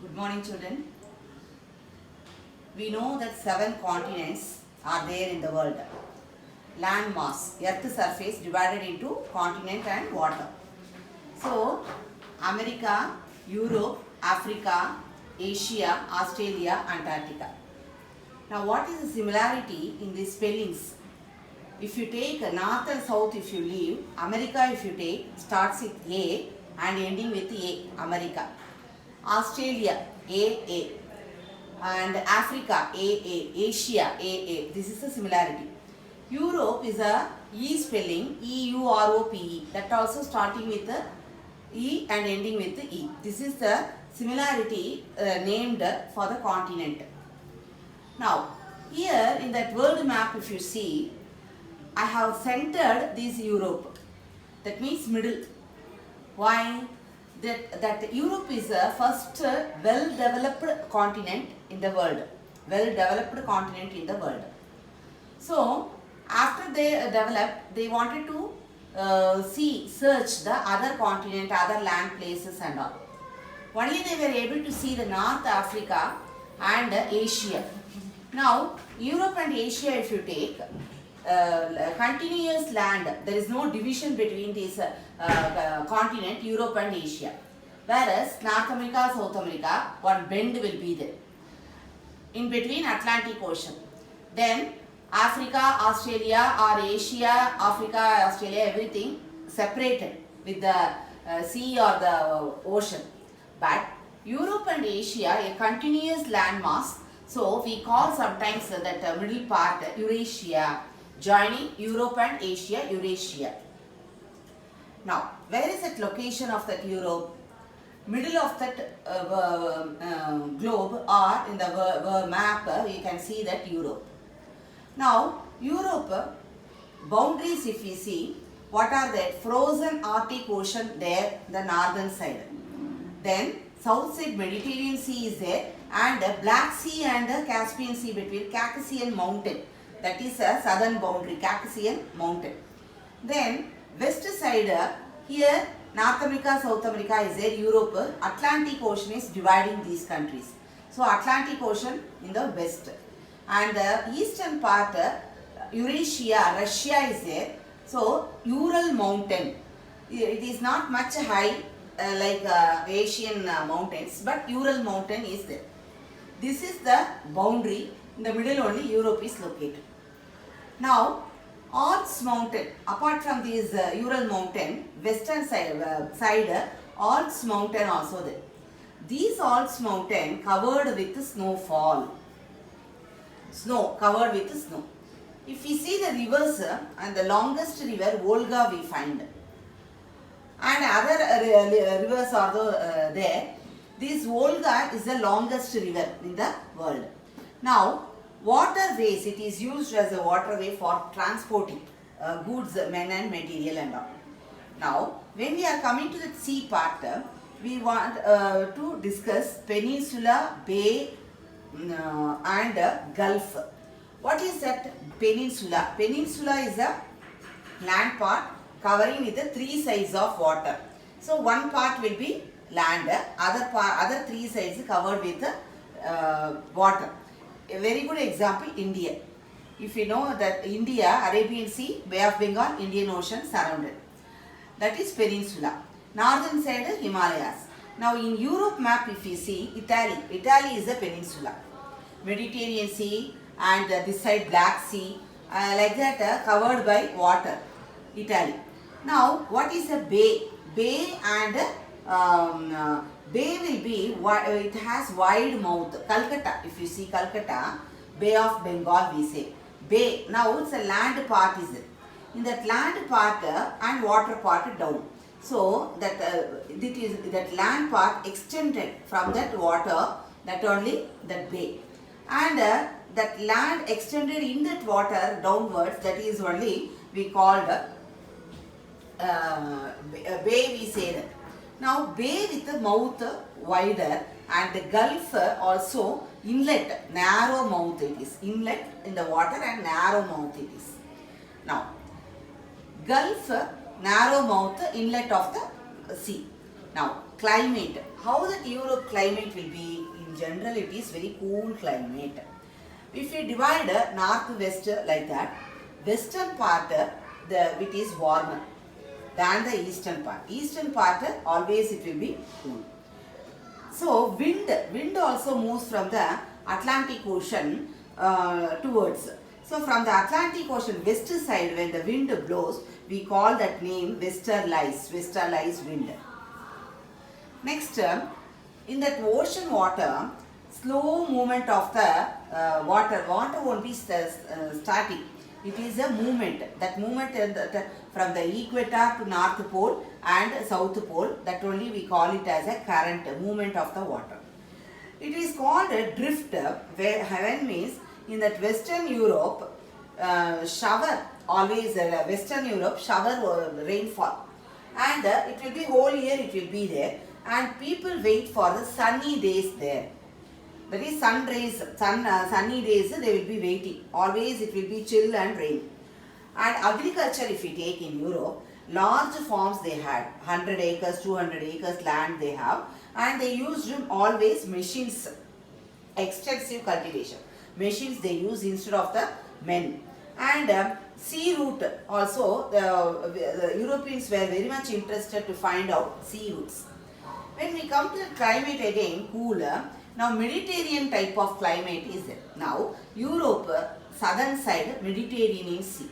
Good morning, children. We know that 7 continents are there in the world. Land mass, earth surface divided into continent and water. So, America, Europe, Africa, Asia, Australia, Antarctica. Now, what is the similarity in these spellings? If you take north and south, if you leave, America, if you take, starts with A and ending with A, America. Australia, AA. And Africa, AA. Asia, AA. This is the similarity. Europe is a E spelling, EUROPE. That also starting with the E and ending with the E. This is the similarity named for the continent. Now, here in that world map, if you see, I have centered this Europe. That means middle. Why? That Europe is the first well-developed continent in the world. Well-developed continent in the world. So, after they developed, they wanted to search the other continent, other land places and all. Only they were able to see the North Africa and Asia. Now, Europe and Asia, if you take, continuous land, there is no division between these continent, Europe and Asia. Whereas North America, South America, one bend will be there in between Atlantic Ocean. Then Africa, Australia or Asia, Africa, Australia, everything separated with the sea or the ocean. But Europe and Asia, a continuous landmass. So we call sometimes that middle part Eurasia, joining Europe and Asia, Eurasia. Now, where is that location of that Europe? Middle of that globe or in the map, you can see that Europe. Now, Europe boundaries, if we see, what are that? Frozen Arctic Ocean there, the northern side. Then south side Mediterranean Sea is there, and Black Sea and Caspian Sea between Caucasian Mountain. That is a southern boundary, Caucasian Mountain. Then west side, here North America, South America is there, Europe, Atlantic Ocean is dividing these countries. So Atlantic Ocean in the west. And the eastern part, Eurasia, Russia is there. So Ural Mountain, it is not much high like Asian mountains, but Ural Mountain is there. This is the boundary. In the middle only Europe is located. Now, Alps mountain, apart from this Ural mountain, western side Alps mountain also there. These Alps mountain covered with snowfall. Snow, covered with snow. If we see the rivers and the longest river, Volga we find. And other rivers are there. This Volga is the longest river in the world. Now, waterways, it is used as a waterway for transporting goods, men and material and all. Now, when we are coming to the sea part, we want to discuss peninsula, bay and gulf. What is that peninsula? Peninsula is a land part covering with the 3 sides of water. So, one part will be land, other 3 sides covered with water. A very good example, India. If you know that India, Arabian Sea, Bay of Bengal, Indian Ocean surrounded. That is peninsula. Northern side, Himalayas. Now in Europe map, if you see, Italy. Italy is a peninsula. Mediterranean Sea and this side Black Sea, like that covered by water. Italy. Now what is a bay? Bay and bay will be, it has wide mouth. Calcutta, if you see Calcutta, Bay of Bengal we say. Bay, now it's a land part is it. In that land part and water part down. So that that land part extended from that water, that only that bay. And that land extended in that water downwards, that is only we called bay we say that. Now bay with the mouth wider and the gulf also inlet, narrow mouth it is. Inlet in the water and narrow mouth it is. Now Gulf, narrow mouth, inlet of the sea. Now climate. How that Europe climate will be? In general, it is very cool climate. If we divide north-west like that, western part it is warmer than the eastern part. Eastern part always it will be cool. So wind also moves from the Atlantic Ocean towards. So from the Atlantic Ocean west side, when the wind blows, we call that name westerlies wind. Next, in that ocean water, slow movement of the water won't be static. It is a movement. That movement from the equator to North Pole and South Pole, that only we call it as a current movement of the water. It is called a drift, where heaven means in that Western Europe, shower always, Western Europe shower rainfall, and it will be whole year it will be there, and people wait for the sunny days there. That is sunny days they will be waiting. Always it will be chill and rain. And agriculture, if we take in Europe, large farms they had, 100 acres, 200 acres land they have, and they used always machines, extensive cultivation. Machines they use instead of the men. And sea route also, the Europeans were very much interested to find out sea routes. When we come to the climate again, cooler. Now Mediterranean type of climate is there. Now Europe, southern side, Mediterranean Sea.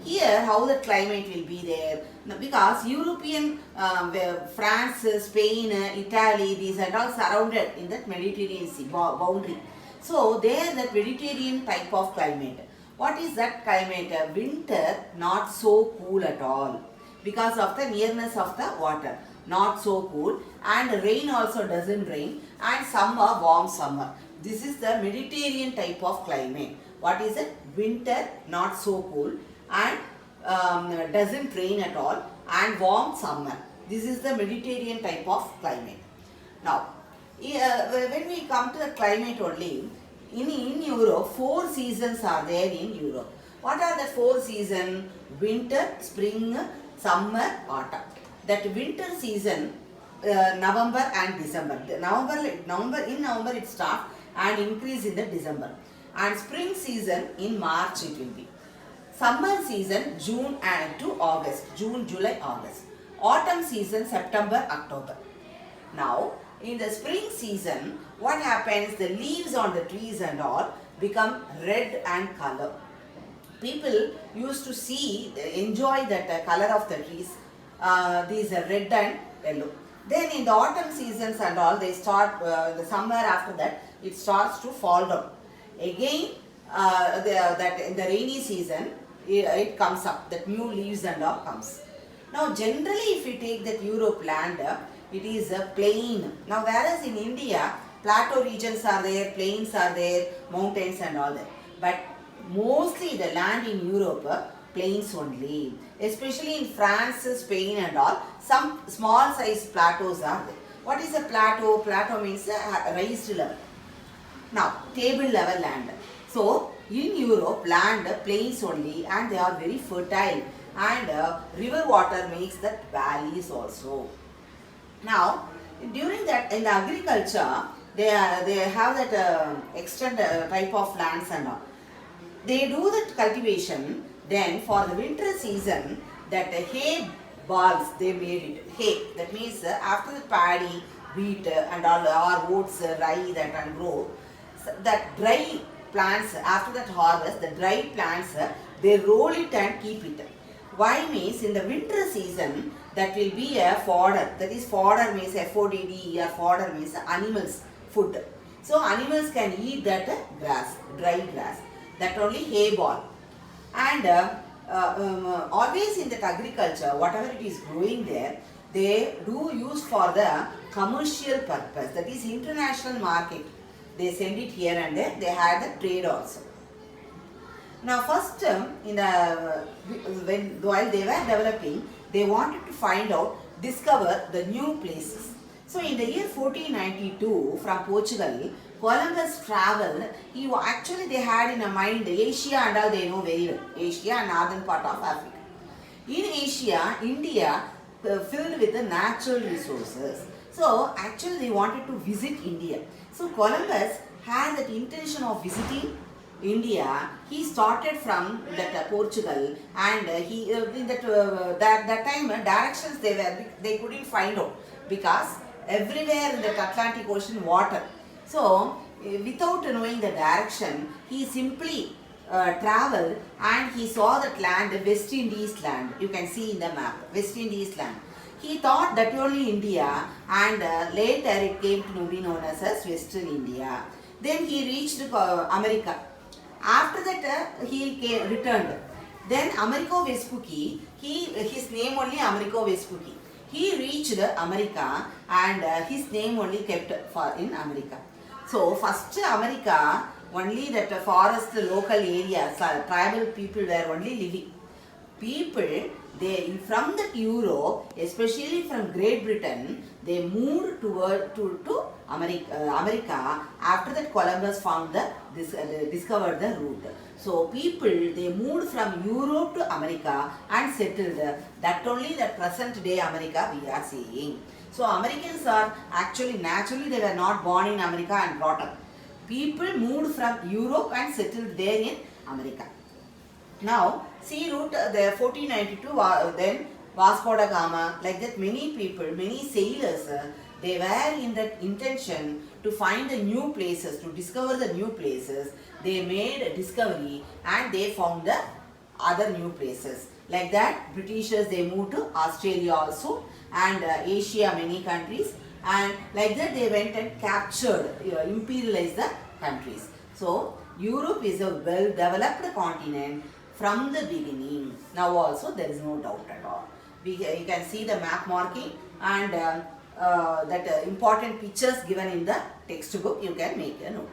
Here how the climate will be there? Now, because European, France, Spain, Italy, these are all surrounded in that Mediterranean Sea boundary. So there that Mediterranean type of climate. What is that climate? Winter not so cool at all because of the nearness of the water. Not so cool, and rain also doesn't rain, and summer, warm summer. This is the Mediterranean type of climate. What is it? Winter not so cool, and doesn't rain at all, and warm summer. This is the Mediterranean type of climate. Now, when we come to the climate only, in Europe, 4 seasons are there in Europe. What are the 4 seasons? Winter, spring, summer, autumn. That winter season, November and December. November it starts and increase in the December. And spring season in March it will be. Summer season June and to August. June, July, August. Autumn season September, October. Now in the spring season, what happens? The leaves on the trees and all become red and color. People used to enjoy that color of the trees. These are red and yellow. Then in the autumn seasons and all, they start, the summer after that, it starts to fall down. Again, that in the rainy season, it comes up, that new leaves and all comes. Now generally if we take that Europe land, it is a plain. Now whereas in India, plateau regions are there, plains are there, mountains and all that. But mostly the land in Europe, plains only. Especially in France, Spain and all, some small size plateaus are there. What is a plateau? Plateau means a raised level. Now, table level land. So, in Europe, land plains only, and they are very fertile, and river water makes that valleys also. Now, during that, in the agriculture, they have that extent type of lands and all. They do that cultivation. Then for the winter season, that hay balls they made it. Hay, that means after the paddy, wheat and all, or oats, rye that and grow, that dry plants, after that harvest, the dry plants, they roll it and keep it. Why means in the winter season, that will be a fodder. That is fodder means FODD, or fodder means animals, food. So animals can eat that grass, dry grass. That only hay ball. And always in that agriculture, whatever it is growing there, they do use for the commercial purpose. That is international market. They send it here and there. They had the trade also. Now first, while they were developing, they wanted to discover the new places. So in the year 1492, from Portugal, Columbus traveled. They had in mind Asia and all, they know very well. Asia and northern part of Africa. In Asia, India filled with the natural resources. So actually they wanted to visit India. So Columbus had that intention of visiting India. He started from that Portugal, and he in that time directions they couldn't find out, because everywhere in that Atlantic Ocean water. So without knowing the direction, he simply traveled, and he saw that land, West Indies land. You can see in the map, West Indies land. He thought that only India, and later it came to be known as Western India. Then he reached America. After that, returned. Then Americo Vespucci, his name only Americo Vespucci. He reached America, and his name only kept for in America. So first America, only that forest local areas, tribal people were only living. People, they from that Europe, especially from Great Britain, they moved to America. After that, Columbus found discovered the route. So people, they moved from Europe to America and settled. That only the present day America we are seeing. So Americans are actually naturally they were not born in America and brought up. People moved from Europe and settled there in America. Now, sea route, the 1492, then Vasco da Gama, like that many people, many sailors, they were in that intention to find the new places, to discover the new places. They made a discovery and they found the other new places. Like that, Britishers, they moved to Australia also, and Asia, many countries, and like that they went and captured, imperialized the countries. So, Europe is a well-developed continent from the beginning. Now also there is no doubt at all. You can see the map marking, and that important pictures given in the textbook, you can make a note.